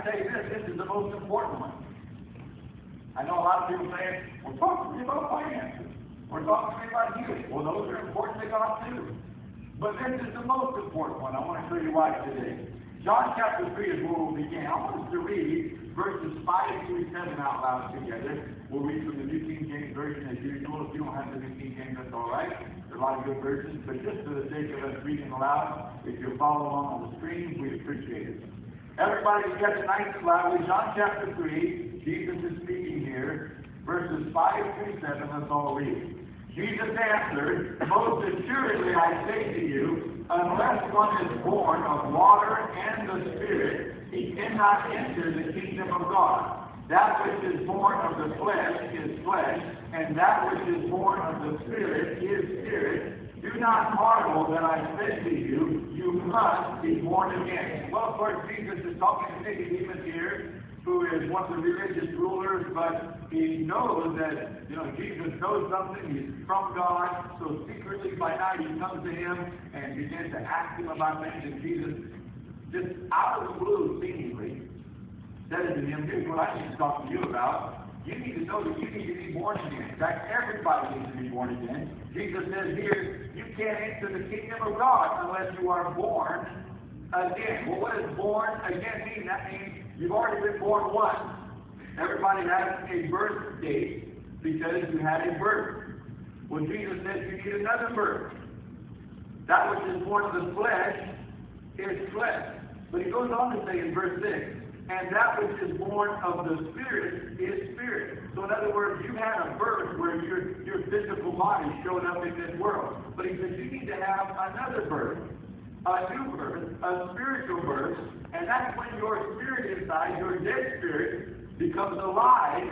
can tell you this is the most important one. I know a lot of people saying, well, talk to me about finances. Or talk to me about healing. Well, those are important to God too. But this is the most important one. I want to show you why today. John chapter 3 is where we'll begin. I want us to read verses 5 through 7 out loud together. We'll read from the New King James Version as usual. If you don't have the New King James, that's all right. There are a lot of good versions. But just for the sake of us reading aloud, if you'll follow along on the screen, we'd appreciate it. Everybody get it nice and loudly. John chapter 3, Jesus is speaking here. Verses 5 through 7, let's all read. Jesus answered, most assuredly I say to you, unless one is born of water and the Spirit, he cannot enter the kingdom of God. That which is born of the flesh is flesh, and that which is born of the Spirit is spirit. Do not marvel that I said to you, you must be born again. Well, of course, Jesus is talking to Nicodemus here, who is one of the religious rulers, but he knows that, Jesus knows something, he's from God, so secretly by night he comes to him and begins to ask him about things, and Jesus, just out of the blue, seemingly, says to him, here's what I need to talk to you about. You need to know that you need to be born again. In fact, everybody needs to be born again. Jesus says here, you can't enter the kingdom of God unless you are born again. Well, what does born again mean? That means you've already been born once. Everybody has a birth date because you had a birth. Well, Jesus says you need another birth. That which is born of the flesh is flesh. But he goes on to say in verse 6, and that which is born of the Spirit is spirit. So in other words, you had a birth where your physical body showed up in this world. But he says you need to have another birth, a new birth, a spiritual birth, and that's when your spirit inside, your dead spirit, becomes alive